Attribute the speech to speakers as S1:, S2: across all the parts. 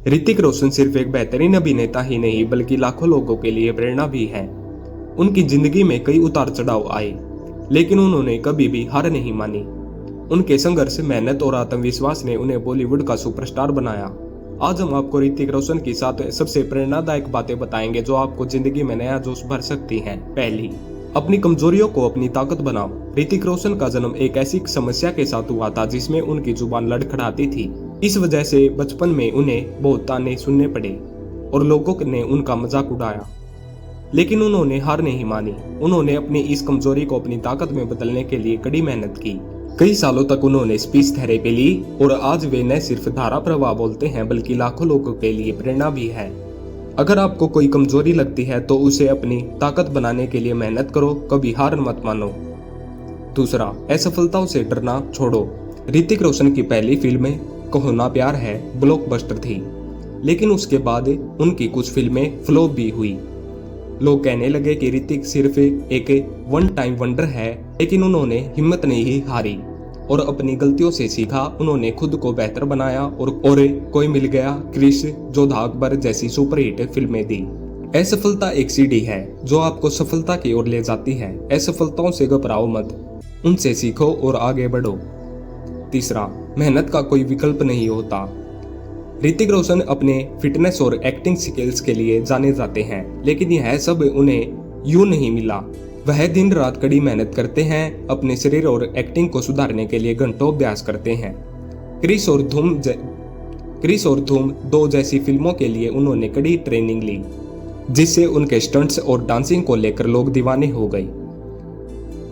S1: ऋतिक रोशन सिर्फ एक बेहतरीन अभिनेता ही नहीं बल्कि लाखों लोगों के लिए प्रेरणा भी है। उनकी जिंदगी में कई उतार चढ़ाव आए, लेकिन उन्होंने कभी भी हार नहीं मानी। उनके संघर्ष, मेहनत और आत्मविश्वास ने उन्हें बॉलीवुड का सुपरस्टार बनाया। आज हम आपको ऋतिक रोशन के साथ सबसे प्रेरणादायक बातें बताएंगे जो आपको जिंदगी में नया जोश भर सकती हैं। पहली, अपनी कमजोरियों को अपनी ताकत बनाओ। ऋतिक रोशन का जन्म एक ऐसी समस्या के साथ हुआ था जिसमें उनकी जुबान लड़खड़ाती थी। इस वजह से बचपन में उन्हें बहुत ताने सुनने पड़े और लोगों ने उनका मजाक उड़ाया, लेकिन उन्होंने हार नहीं मानी। उन्होंने अपनी इस कमजोरी को अपनी ताकत में बदलने के लिए कड़ी मेहनत की। कई सालों तक उन्होंने स्पीच थेरेपी ली और आज वे न सिर्फ धारा प्रवाह बोलते हैं बल्कि लाखों लोगों के लिए प्रेरणा भी है। अगर आपको कोई कमजोरी लगती है तो उसे अपनी ताकत बनाने के लिए मेहनत करो, कभी हार मत मानो। दूसरा, असफलताओं से डरना छोड़ो। ऋतिक रोशन की पहली फिल्म कहो ना प्यार है ब्लॉकबस्टर थी, लेकिन उसके बाद उनकी कुछ फिल्में फ्लॉप भी हुई। लोग कहने लगे कि ऋतिक सिर्फ एक वन टाइम वंडर है, लेकिन उन्होंने हिम्मत नहीं हारी और अपनी गलतियों से सीखा। उन्होंने खुद को बेहतर बनाया और कोई मिल गया, क्रिश, जोधा अकबर जैसी सुपरहिट फिल्में दी। असफलता एक सीढ़ी है जो आपको सफलता की ओर ले जाती है। असफलताओं से घबराओ मत, उनसे सीखो और आगे बढ़ो। तीसरा, मेहनत का कोई विकल्प नहीं होता। ऋतिक रोशन अपने फिटनेस और एक्टिंग स्किल्स के लिए जाने जाते हैं, लेकिन यह सब उन्हें यूं नहीं मिला। वह दिन रात कड़ी मेहनत करते हैं, अपने शरीर और एक्टिंग को सुधारने के लिए घंटों अभ्यास करते हैं। क्रिस और धूम 2 जैसी फिल्मों के लिए उन्होंने कड़ी ट्रेनिंग ली, जिससे उनके स्टंट्स और डांसिंग को लेकर लोग दीवाने हो गए।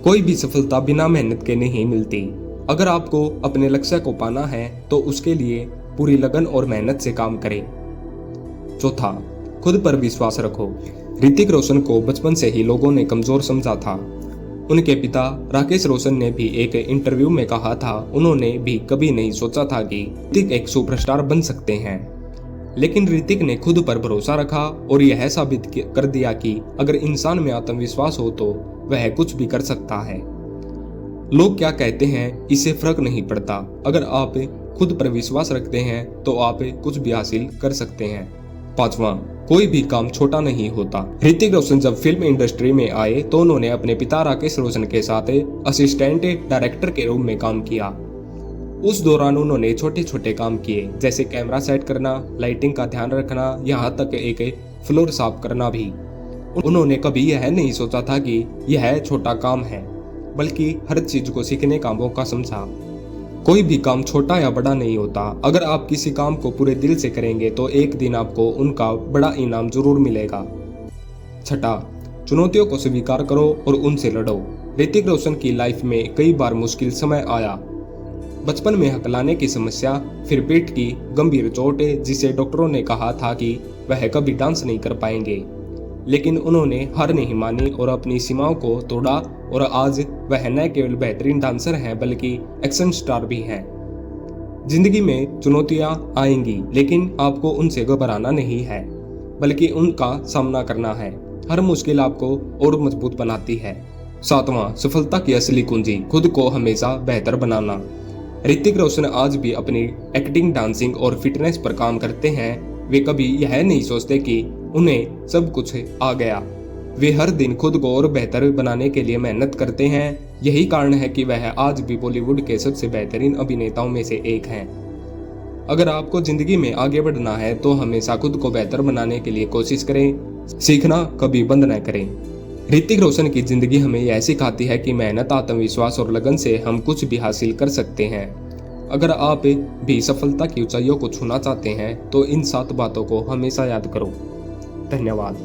S1: कोई भी सफलता बिना मेहनत के नहीं मिलती। अगर आपको अपने लक्ष्य को पाना है तो उसके लिए पूरी लगन और मेहनत से काम करें। चौथा, खुद पर विश्वास रखो। ऋतिक रोशन को बचपन से ही लोगों ने कमजोर समझा था। उनके पिता राकेश रोशन ने भी एक इंटरव्यू में कहा था, उन्होंने भी कभी नहीं सोचा था कि ऋतिक एक सुपरस्टार बन सकते हैं, लेकिन ऋतिक ने खुद पर भरोसा रखा और यह साबित कर दिया कि अगर इंसान में आत्मविश्वास हो तो वह कुछ भी कर सकता है। लोग क्या कहते हैं इससे फर्क नहीं पड़ता। अगर आप खुद पर विश्वास रखते हैं तो आप कुछ भी हासिल कर सकते हैं। पांचवा, कोई भी काम छोटा नहीं होता। ऋतिक रोशन जब फिल्म इंडस्ट्री में आए तो उन्होंने अपने पिता राकेश रोशन के साथ असिस्टेंट डायरेक्टर के रूप में काम किया। उस दौरान उन्होंने छोटे छोटे काम किए, जैसे कैमरा सेट करना, लाइटिंग का ध्यान रखना, यहाँ तक एक फ्लोर साफ करना भी। उन्होंने कभी यह नहीं सोचा था कि यह छोटा काम है, बल्कि हर चीज को सीखने का मौका समझा। कोई भी काम छोटा या बड़ा नहीं होता। अगर आप किसी काम को पूरे दिल से करेंगे तो एक दिन आपको उनका बड़ा इनाम जरूर मिलेगा। छठा, चुनौतियों को स्वीकार करो और उनसे लड़ो। ऋतिक रोशन की लाइफ में कई बार मुश्किल समय आया। बचपन में हकलाने की समस्या, फिर पेट की गंभीर चोट जिसे डॉक्टरों ने कहा था कि वह कभी डांस नहीं कर पाएंगे, लेकिन उन्होंने हार नहीं मानी और अपनी सीमाओं को तोड़ा और आज वह न केवल बेहतरीन डांसर हैं बल्कि एक्शन स्टार भी हैं। जिंदगी में चुनौतियां आएंगी, लेकिन आपको उनसे घबराना नहीं है बल्कि उनका सामना करना है। हर मुश्किल आपको और मजबूत बनाती है। सातवां, सफलता की असली कुंजी खुद को हमेशा बेहतर बनाना। ऋतिक रोशन आज भी अपनी एक्टिंग, डांसिंग और फिटनेस पर काम करते हैं। वे कभी यह नहीं सोचते कि उन्हें सब कुछ आ गया। वे हर दिन खुद को और बेहतर बनाने के लिए मेहनत करते हैं। यही कारण है कि वह आज भी बॉलीवुड के सबसे बेहतरीन अभिनेताओं में से एक हैं। अगर आपको जिंदगी में आगे बढ़ना है तो हमेशा खुद को बेहतर बनाने के लिए कोशिश करें, सीखना कभी बंद न करें। ऋतिक रोशन की जिंदगी हमें यह सिखाती है कि मेहनत, आत्मविश्वास और लगन से हम कुछ भी हासिल कर सकते हैं। अगर आप भी सफलता की ऊंचाइयों को छूना चाहते हैं तो इन 7 बातों को हमेशा याद करो। धन्यवाद।